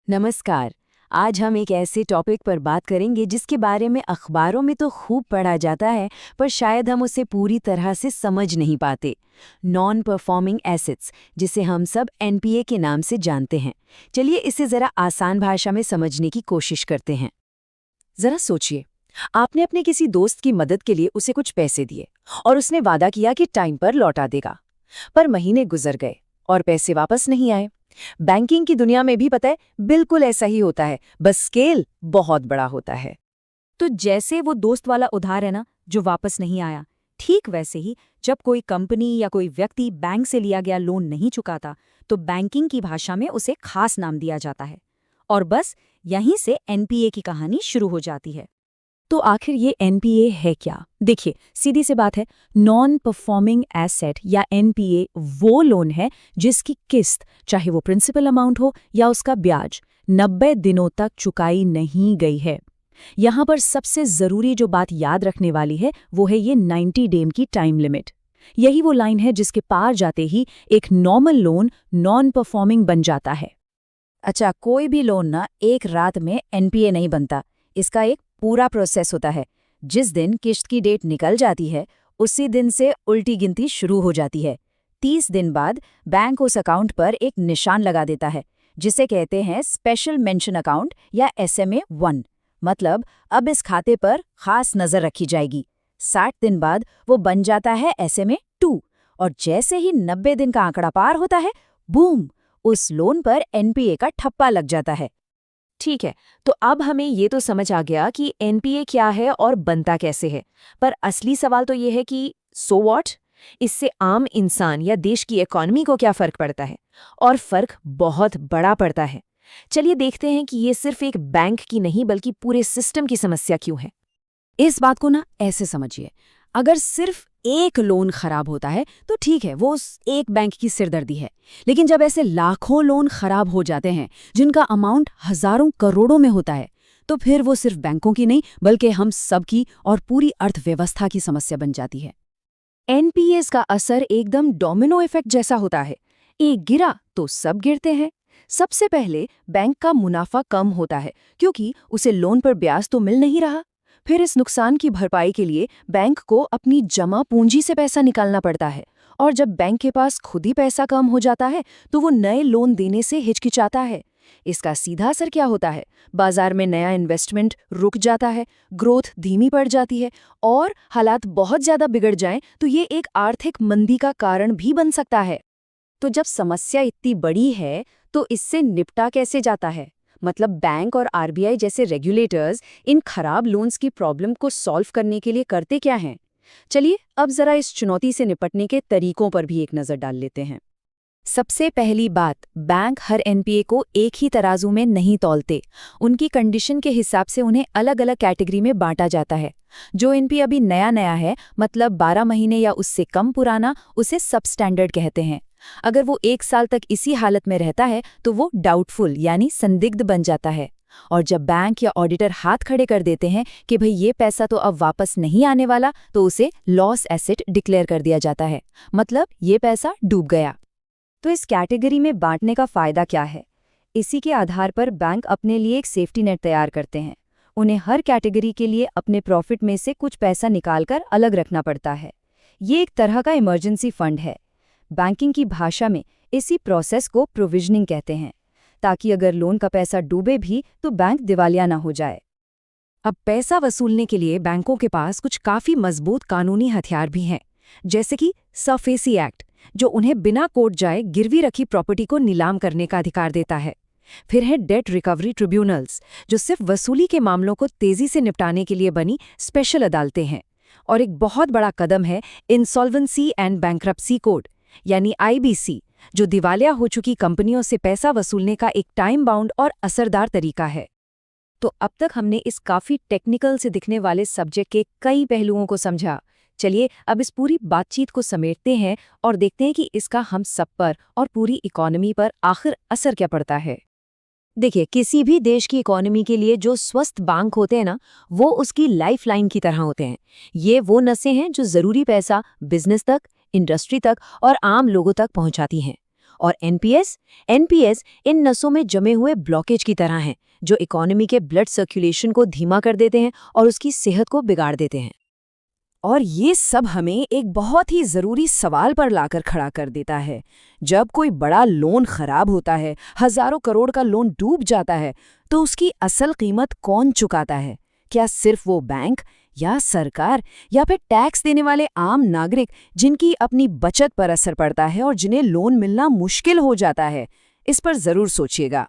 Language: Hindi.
नमस्कार। आज हम एक ऐसे टॉपिक पर बात करेंगे जिसके बारे में अखबारों में तो खूब पढ़ा जाता है, पर शायद हम उसे पूरी तरह से समझ नहीं पाते। नॉन परफॉर्मिंग एसेट्स, जिसे हम सब एनपीए के नाम से जानते हैं। चलिए इसे ज़रा आसान भाषा में समझने की कोशिश करते हैं। जरा सोचिए, आपने अपने किसी दोस्त की मदद के लिए उसे कुछ पैसे दिए और उसने वादा किया कि टाइम पर लौटा देगा। पर महीने गुजर गए और पैसे वापस नहीं आए। बैंकिंग की दुनिया में भी पता है, बिल्कुल ऐसा ही होता है, बस स्केल बहुत बड़ा होता है। तो जैसे वो दोस्त वाला उधार है ना, जो वापस नहीं आया, ठीक वैसे ही जब कोई कंपनी या कोई व्यक्ति बैंक से लिया गया लोन नहीं चुकाता, तो बैंकिंग की भाषा में उसे खास नाम दिया जाता है। और बस यहीं से एनपीए की कहानी शुरू हो जाती है। तो आखिर ये एनपीए है क्या? देखिए, सीधी सी बात है, नॉन परफॉर्मिंग एसेट या एनपीए वो लोन है जिसकी किस्त, चाहे वो प्रिंसिपल अमाउंट हो या उसका ब्याज, 90 दिनों तक चुकाई नहीं गई है। यहाँ पर सबसे ज़रूरी जो बात याद रखने वाली है वो है ये 90 डे की टाइम लिमिट। यही वो लाइन है जिसके पार जाते ही एक नॉर्मल लोन नॉन परफॉर्मिंग बन जाता है। अच्छा, कोई भी लोन ना एक रात में एनपीए नहीं बनता। इसका एक पूरा प्रोसेस होता है। जिस दिन किश्त की डेट निकल जाती है, उसी दिन से उल्टी गिनती शुरू हो जाती है। 30 दिन बाद बैंक उस अकाउंट पर एक निशान लगा देता है, जिसे कहते हैं स्पेशल मेंशन अकाउंट या SMA-1। मतलब अब इस खाते पर खास नजर रखी जाएगी। 60 दिन बाद वो बन जाता है SMA-2, और जैसे ही 90 दिन का आंकड़ा पार होता है, बूम, उस लोन पर एनपीए का ठप्पा लग जाता है। ठीक है, तो अब हमें ये तो समझ आ गया कि एनपीए क्या है और बनता कैसे है। पर असली सवाल तो ये है कि सो व्हाट? इससे आम इंसान या देश की इकोनॉमी को क्या फर्क पड़ता है? और फर्क बहुत बड़ा पड़ता है। चलिए देखते हैं कि ये सिर्फ एक बैंक की नहीं बल्कि पूरे सिस्टम की समस्या क्यों है। इस बात को ना ऐसे समझिए, अगर सिर्फ एक लोन खराब होता है तो ठीक है, वो उस एक बैंक की सिरदर्दी है। लेकिन जब ऐसे लाखों लोन खराब हो जाते हैं जिनका अमाउंट हजारों करोड़ों में होता है, तो फिर वो सिर्फ बैंकों की नहीं बल्कि हम सबकी और पूरी अर्थव्यवस्था की समस्या बन जाती है। एनपीएस का असर एकदम डोमिनो इफेक्ट जैसा होता है। एक गिरा तो सब गिरते हैं। सबसे पहले बैंक का मुनाफा कम होता है, क्योंकि उसे लोन पर ब्याज तो मिल नहीं रहा। फिर इस नुकसान की भरपाई के लिए बैंक को अपनी जमा पूंजी से पैसा निकालना पड़ता है। और जब बैंक के पास खुद ही पैसा कम हो जाता है, तो वो नए लोन देने से हिचकिचाता है। इसका सीधा असर क्या होता है? बाजार में नया इन्वेस्टमेंट रुक जाता है, ग्रोथ धीमी पड़ जाती है, और हालात बहुत ज्यादा बिगड़ जाएं तो ये एक आर्थिक मंदी का कारण भी बन सकता है। तो जब समस्या इतनी बड़ी है, तो इससे निपटा कैसे जाता है? मतलब बैंक और आरबीआई जैसे रेगुलेटर्स इन खराब लोन्स की प्रॉब्लम को सॉल्व करने के लिए करते क्या हैं? चलिए अब जरा इस चुनौती से निपटने के तरीकों पर भी एक नज़र डाल लेते हैं। सबसे पहली बात, बैंक हर एनपीए को एक ही तराजू में नहीं तौलते। उनकी कंडीशन के हिसाब से उन्हें अलग अलग कैटेगरी में बांटा जाता है। जो एनपीए अभी नया नया है, मतलब 12 महीने या उससे कम पुराना, उसे सबस्टैंडर्ड कहते हैं। अगर वो 1 साल तक इसी हालत में रहता है तो वो डाउटफुल यानी संदिग्ध बन जाता है। और जब बैंक या ऑडिटर हाथ खड़े कर देते हैं कि भाई ये पैसा तो अब वापस नहीं आने वाला, तो उसे लॉस एसेट डिक्लेयर कर दिया जाता है। मतलब ये पैसा डूब गया। तो इस कैटेगरी में बांटने का फायदा क्या है? इसी के आधार पर बैंक अपने लिए एक सेफ्टी नेट तैयार करते हैं। उन्हें हर कैटेगरी के लिए अपने प्रॉफिट में से कुछ पैसा निकालकर अलग रखना पड़ता है। ये एक तरह का इमरजेंसी फंड है। बैंकिंग की भाषा में इसी प्रोसेस को प्रोविजनिंग कहते हैं, ताकि अगर लोन का पैसा डूबे भी तो बैंक दिवालिया ना हो जाए। अब पैसा वसूलने के लिए बैंकों के पास कुछ काफी मजबूत कानूनी हथियार भी हैं, जैसे कि सरफेसी एक्ट, जो उन्हें बिना कोर्ट जाए गिरवी रखी प्रॉपर्टी को नीलाम करने का अधिकार देता है। फिर है डेट रिकवरी ट्रिब्यूनल्स, जो सिर्फ वसूली के मामलों को तेजी से निपटाने के लिए बनी स्पेशल अदालतें हैं। और एक बहुत बड़ा कदम है इंसॉल्वेंसी एंड बैंक्रप्सी कोड, यानी आईबीसी, जो दिवालिया हो चुकी कंपनियों से पैसा वसूलने का एक टाइम बाउंड और असरदार तरीका है। तो अब तक हमने इस काफी टेक्निकल से दिखने वाले सब्जेक्ट के कई पहलुओं को समझा। चलिए अब इस पूरी बातचीत को समेटते हैं और देखते हैं कि इसका हम सब पर और पूरी इकोनॉमी पर आखिर असर क्या पड़ता है। देखिए, किसी भी देश की इकोनॉमी के लिए जो स्वस्थ बैंक होते हैं ना, वो उसकी लाइफलाइन की तरह होते हैं। ये वो नसें हैं जो जरूरी पैसा बिजनेस तक, इंडस्ट्री तक और आम लोगों तक पहुंचाती हैं। और एनपीएस इन नसों में जमे हुए ब्लॉकेज की तरह हैं, जो इकोनॉमी के ब्लड सर्कुलेशन को धीमा कर देते हैं और उसकी सेहत को बिगाड़ देते हैं। और ये सब हमें एक बहुत ही ज़रूरी सवाल पर लाकर खड़ा कर देता है। जब कोई बड़ा लोन खराब होता है, हज़ारों करोड़ का लोन डूब जाता है, तो उसकी असल कीमत कौन चुकाता है? क्या सिर्फ वो बैंक या सरकार, या फिर टैक्स देने वाले आम नागरिक जिनकी अपनी बचत पर असर पड़ता है और जिन्हें लोन मिलना मुश्किल हो जाता है? इस पर ज़रूर सोचिएगा।